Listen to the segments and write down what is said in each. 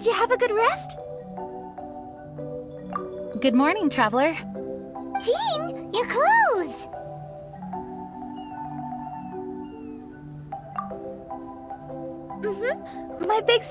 Did you have a good rest? Good morning, traveler. Jean, your clothes! My big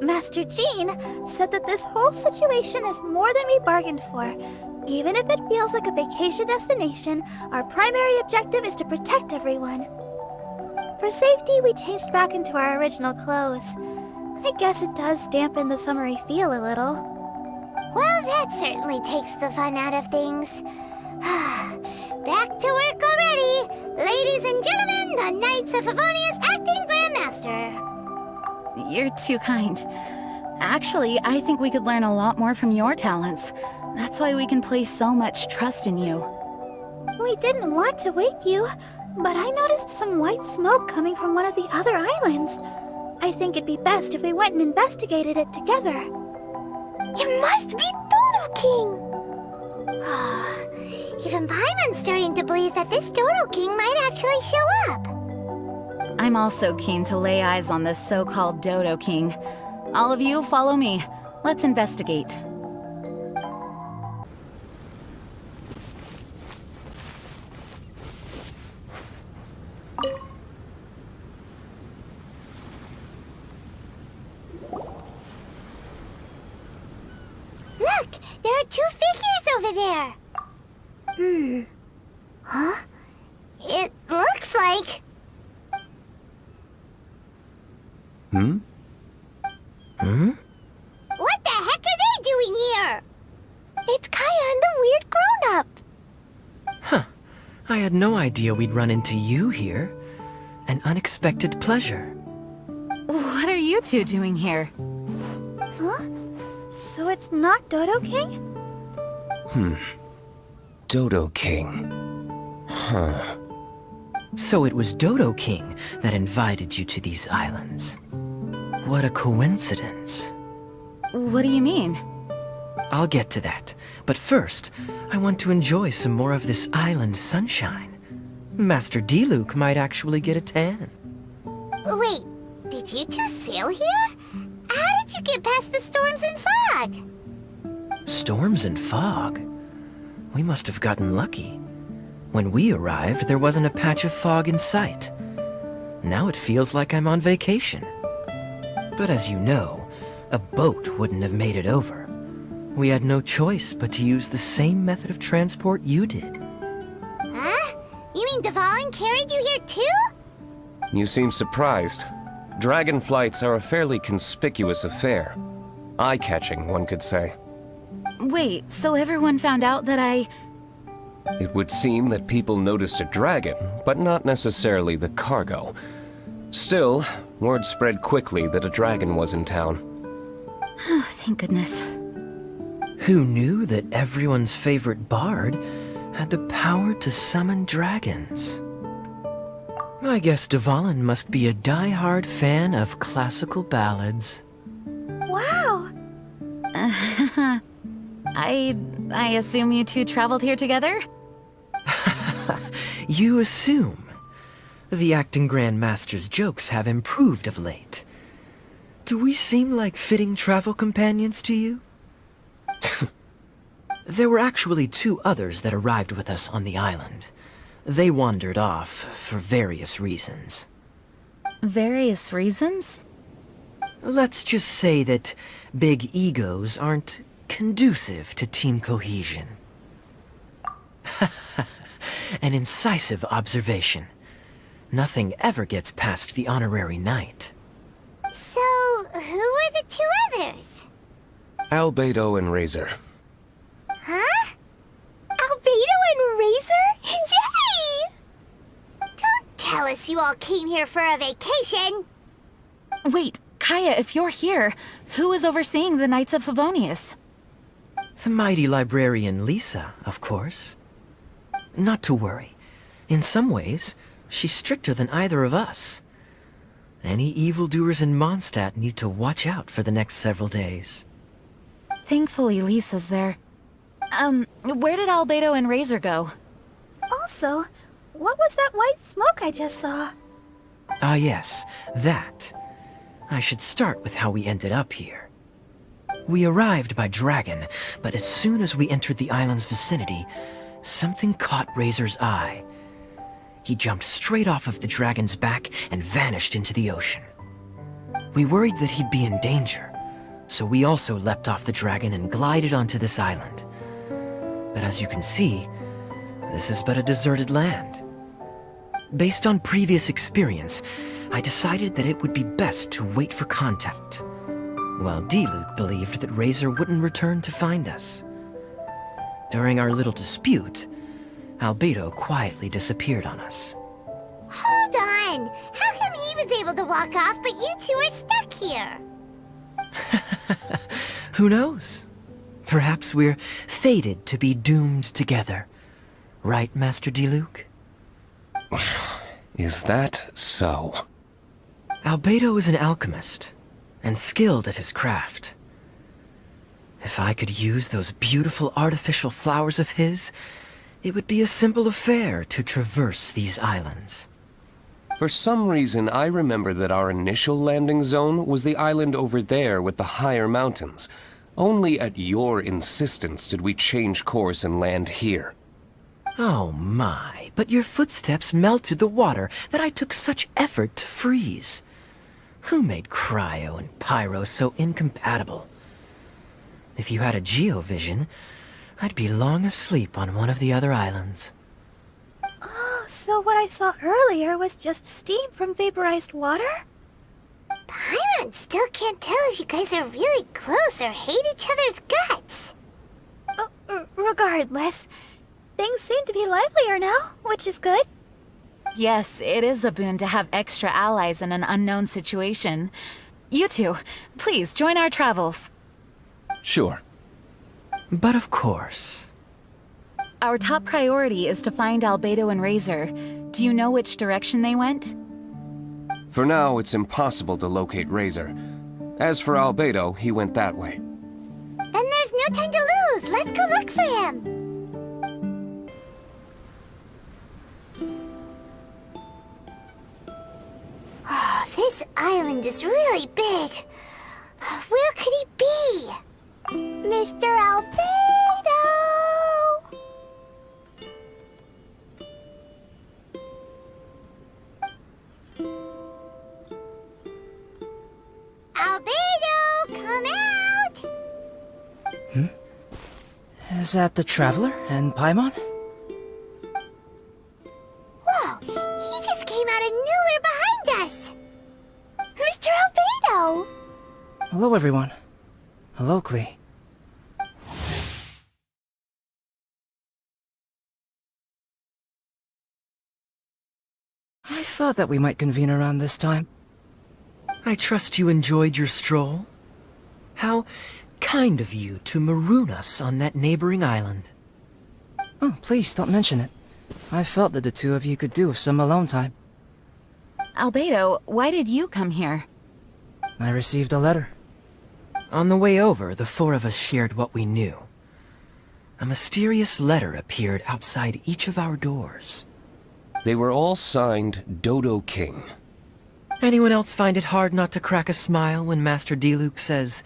Master Jean said that this whole situation is more than we bargained for. Even if it feels like a vacation destination, our primary objective is to protect everyone. For safety, we changed back into our original clothes. I guess it does dampen the summery feel a little. Well, that certainly takes the fun out of things. Back to work already! Ladies and gentlemen, the Knights of Favonius Acting Grandmaster! You're too kind. Actually, I think we could learn a lot more from your talents. That's why we can place so much trust in you. We didn't want to wake you, but I noticed some white smoke coming from one of the other islands. I think it'd be best if we went and investigated it together. It must be Dodo King! Even Paimon's starting to believe that this Dodo King might actually show up. I'm also keen to lay eyes on this so-called Dodo King. All of you, follow me. Let's investigate. Look! There are two figures over there! Huh? It looks like... What the heck are they doing here? It's Kaya and the weird grown-up. Huh. I had no idea we'd run into you here. An unexpected pleasure. What are you two doing here? Huh? So it's not Dodo King? Dodo King. Huh. So it was Dodo King that invited you to these islands. What a coincidence. What do you mean? I'll get to that. But first, I want to enjoy some more of this island sunshine. Master Diluc might actually get a tan. Wait, did you two sail here? How did you get past the storms and fog? Storms and fog? We must have gotten lucky. When we arrived, there wasn't a patch of fog in sight. Now it feels like I'm on vacation. But as you know, a boat wouldn't have made it over. We had no choice but to use the same method of transport you did. Huh? You mean Dvalin carried you here too? You seem surprised. Dragon flights are a fairly conspicuous affair. Eye-catching, one could say. Wait, so everyone found out that It would seem that people noticed a dragon, but not necessarily the cargo. Still, word spread quickly that a dragon was in town. Oh, thank goodness. Who knew that everyone's favorite bard had the power to summon dragons? I guess Dvalin must be a die-hard fan of classical ballads. Wow! I assume you two traveled here together? You assume. The acting Grandmaster's jokes have improved of late. Do we seem like fitting travel companions to you? There were actually two others that arrived with us on the island. They wandered off for various reasons. Various reasons? Let's just say that big egos aren't conducive to team cohesion. An incisive observation. Nothing ever gets past the honorary knight. So, who were the two others? Albedo and Razor. Huh? Albedo and Razor? Yay! Don't tell us you all came here for a vacation. Wait, Kaya, if you're here, who is overseeing the Knights of Favonius? The mighty librarian Lisa, of course. Not to worry. In some ways, she's stricter than either of us. Any evildoers in Mondstadt need to watch out for the next several days. Thankfully, Lisa's there. Where did Albedo and Razor go? Also, what was that white smoke I just saw? Ah yes, that. I should start with how we ended up here. We arrived by dragon, but as soon as we entered the island's vicinity, something caught Razor's eye. He jumped straight off of the dragon's back and vanished into the ocean. We worried that he'd be in danger, so we also leapt off the dragon and glided onto this island. But as you can see, this is but a deserted land. Based on previous experience, I decided that it would be best to wait for contact, while D-Luke believed that Razor wouldn't return to find us. During our little dispute, Albedo quietly disappeared on us. Hold on! How come he was able to walk off, but you two are stuck here? Who knows? Perhaps we're fated to be doomed together. Right, Master D-Luke? Is that so? Albedo is an alchemist, and skilled at his craft. If I could use those beautiful artificial flowers of his, it would be a simple affair to traverse these islands. For some reason, I remember that our initial landing zone was the island over there with the higher mountains. Only at your insistence did we change course and land here. Oh my, but your footsteps melted the water that I took such effort to freeze. Who made cryo and pyro so incompatible? If you had a geovision, I'd be long asleep on one of the other islands. Oh, so what I saw earlier was just steam from vaporized water? Paimon still can't tell if you guys are really close or hate each other's guts. Regardless, things seem to be livelier now, which is good. Yes, it is a boon to have extra allies in an unknown situation. You two, please join our travels. Sure. But of course. Our top priority is to find Albedo and Razor. Do you know which direction they went? For now, it's impossible to locate Razor. As for Albedo, he went that way. Then there's no time to lose. Let's go look for him. Oh, this island is really big. Where could he be? Mr. Albedo! Albedo, come out! Is that the Traveler and Paimon? Whoa, he just came out of nowhere behind us! Mr. Albedo! Hello, everyone. Hello, Klee. I thought that we might convene around this time. I trust you enjoyed your stroll. How kind of you to maroon us on that neighboring island. Oh, please don't mention it. I felt that the two of you could do with some alone time. Albedo, why did you come here? I received a letter. On the way over, the four of us shared what we knew. A mysterious letter appeared outside each of our doors. They were all signed Dodo King. Anyone else find it hard not to crack a smile when Master D-Luke says,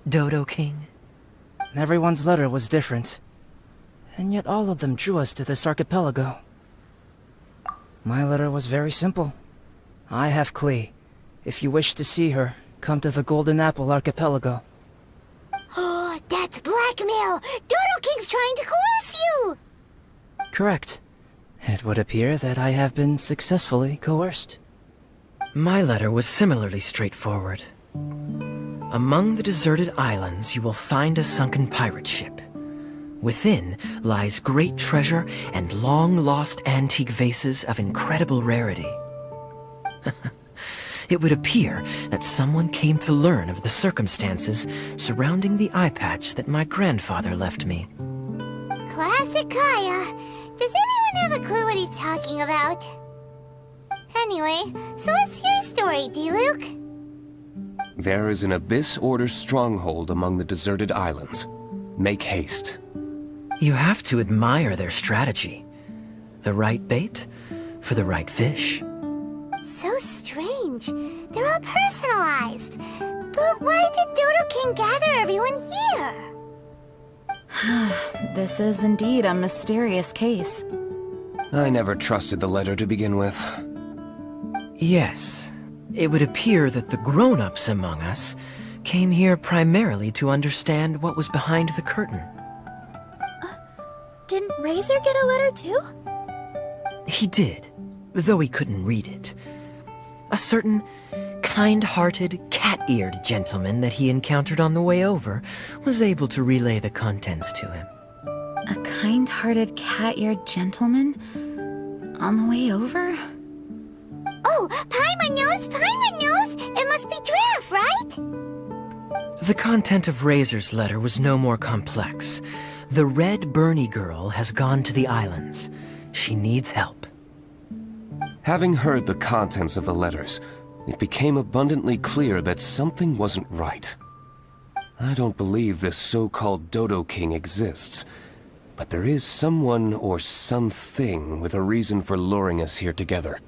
Dodo King? Everyone's letter was different, and yet all of them drew us to this archipelago. My letter was very simple. I have Klee. If you wish to see her, come to the Golden Apple Archipelago. Oh, that's blackmail! Dodo King's trying to coerce you! Correct. It would appear that I have been successfully coerced. My letter was similarly straightforward. Among the deserted islands, you will find a sunken pirate ship. Within lies great treasure and long-lost antique vases of incredible rarity. It would appear that someone came to learn of the circumstances surrounding the eye patch that my grandfather left me. Classic Kaya. Does anyone have a clue what he's talking about? Anyway, so what's your story, D-Luke? There is an Abyss Order stronghold among the deserted islands. Make haste. You have to admire their strategy. The right bait for the right fish. So strange. strange. They're all personalized. But why did Dodo King gather everyone here? This is indeed a mysterious case. I never trusted the letter to begin with. Yes, it would appear that the grown-ups among us came here primarily to understand what was behind the curtain. Didn't Razor get a letter too? He did, though he couldn't read it. A certain kind-hearted, cat-eared gentleman that he encountered on the way over was able to relay the contents to him. A kind-hearted, cat-eared gentleman? On the way over? Oh, Paimon knows! Paimon knows! It must be Giraffe, right? The content of Razor's letter was no more complex. The Red Bernie girl has gone to the islands. She needs help. Having heard the contents of the letters, it became abundantly clear that something wasn't right. I don't believe this so-called Dodo King exists, but there is someone or something with a reason for luring us here together.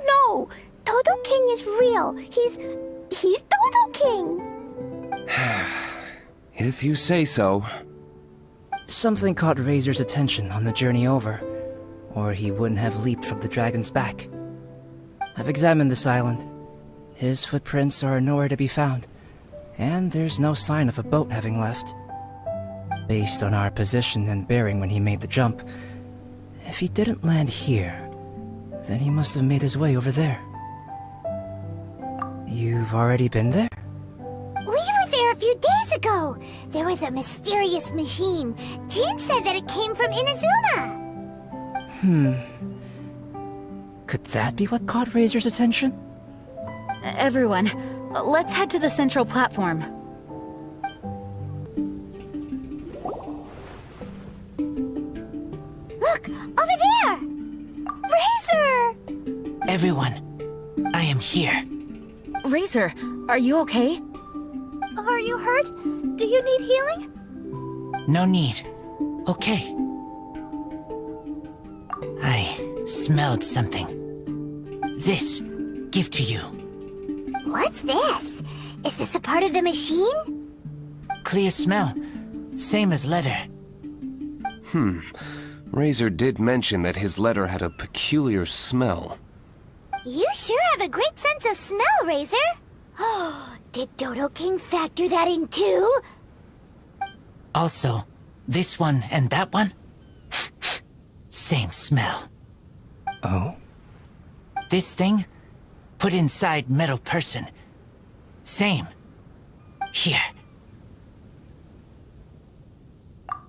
No! Dodo King is real. He's Dodo King! If you say so. Something caught Razor's attention on the journey over, or he wouldn't have leaped from the dragon's back. I've examined this island. His footprints are nowhere to be found, and there's no sign of a boat having left. Based on our position and bearing when he made the jump, if he didn't land here, then he must have made his way over there. You've already been there? We were there a few days ago. There was a mysterious machine. Jin said that it came from Inazuma. Could that be what caught Razor's attention? Everyone, let's head to the central platform. Look, over there! Razor! Everyone, I am here. Razor, are you okay? Are you hurt? Do you need healing? No need. Okay. I smelled something. This, give to you. What's this? Is this a part of the machine? Clear smell. Same as letter. Razor did mention that his letter had a peculiar smell. You sure have a great sense of smell, Razor. Oh, did Dodo King factor that in too? Also, this one and that one? Same smell. Oh? This thing? Put inside metal person. Same. Here.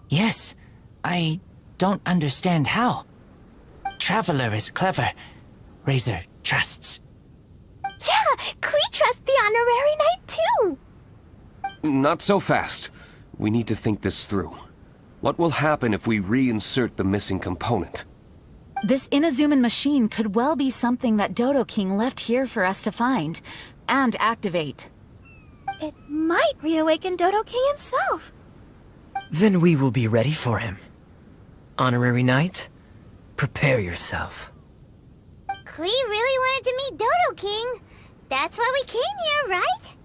Yes, I don't understand how. Traveler is clever. Razor trusts. Yeah, Klee trusts the honorary knight too. Not so fast. We need to think this through. What will happen if we reinsert the missing component? This Inazuman machine could well be something that Dodo King left here for us to find and activate. It might reawaken Dodo King himself. Then we will be ready for him. Honorary Knight, prepare yourself. Klee really wanted to meet Dodo King. That's why we came here, right?